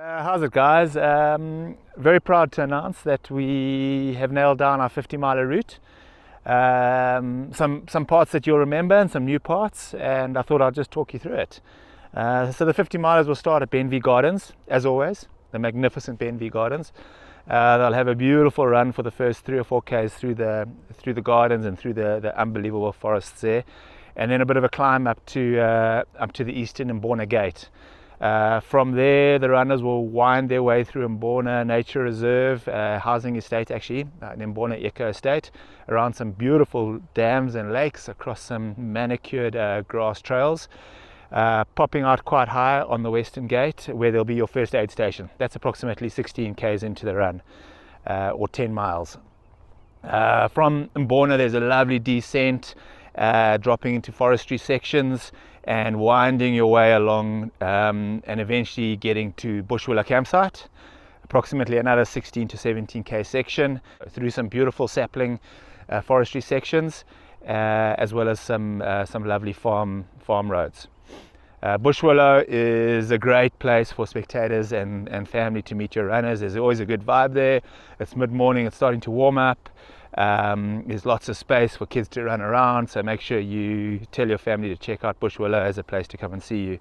How's it, guys? Very proud to announce that we have nailed down our 50-miler route. Some parts that you'll remember and some new parts, and I thought I'd just talk you through it. So the 50 milers will start at BUSHWILLOW Gardens, as always, the magnificent BUSHWILLOW Gardens. They'll have a beautiful run for the first 3 or 4 k's through the gardens and through the unbelievable forests there, and then a bit of a climb up to the eastern MBONA gate. From there, the runners will wind their way through MBONA Nature Reserve, housing estate actually, an MBONA Eco Estate, around some beautiful dams and lakes, across some manicured grass trails, popping out quite high on the western gate where there'll be your first aid station. That's approximately 16 k's into the run, or 10 miles. From MBONA there's a lovely descent, dropping into forestry sections and winding your way along, and eventually getting to Bushwillow campsite, approximately another 16 to 17 k section through some beautiful sapling forestry sections, as well as some lovely farm roads. Bushwillow is a great place for spectators and family to meet your runners. There's always a good vibe there. It's mid-morning, it's starting to warm up. There's lots of space for kids to run around, so make sure you tell your family to check out Bushwillow as a place to come and see you.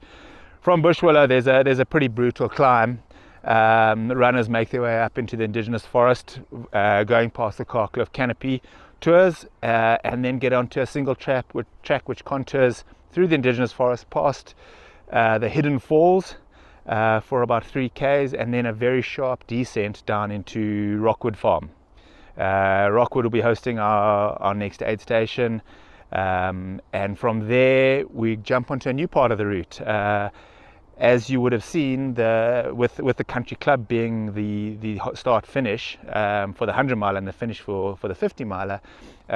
From Bushwillow there's a pretty brutal climb. Runners make their way up into the indigenous forest, going past the Karkloof canopy tours, and then get onto a single track which contours through the indigenous forest past the hidden falls for about 3 k's, and then a very sharp descent down into Rockwood farm. Rockwood will be hosting our next aid station, and from there we jump onto a new part of the route. As you would have seen, with the country club being the start finish for the 100 mile and the finish for the 50 miler,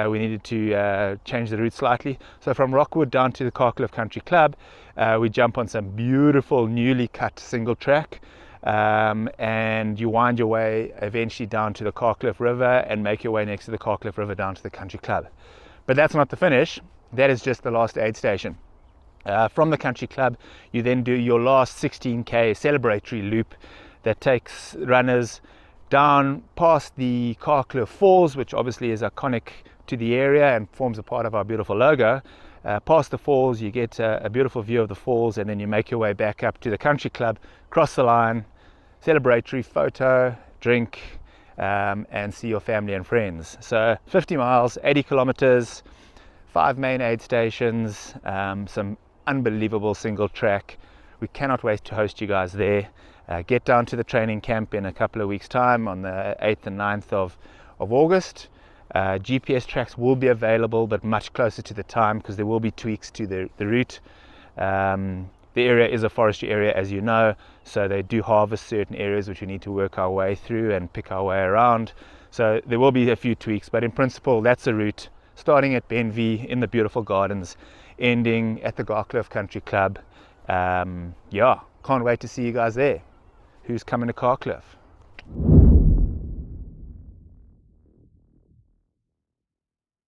we needed to change the route slightly. So from Rockwood down to the Karkloof Country Club, we jump on some beautiful newly cut single track, and you wind your way eventually down to the Karkloof River and make your way next to the Karkloof River down to the country club. But that's not the finish, that is just the last aid station. From the country club you then do your last 16 k celebratory loop that takes runners down past the Karkloof Falls, which obviously is iconic to the area and forms a part of our beautiful logo. Past the falls you get a beautiful view of the falls, and then you make your way back up to the country club, cross the line, celebratory photo, drink, and see your family and friends. So 50 miles, 80 kilometers, 5 main aid stations, some unbelievable single track. We cannot wait to host you guys there. Get down to the training camp in a couple of weeks time on the 8th and 9th of August. GPS tracks will be available, but much closer to the time, because there will be tweaks to the route. The area is a forestry area, as you know, so they do harvest certain areas which we need to work our way through and pick our way around. So there will be a few tweaks, but in principle that's the route, starting at BUSHWILLOW in the beautiful gardens, ending at the Karkloof Country Club. Yeah, can't wait to see you guys there. Who's coming to Karkloof?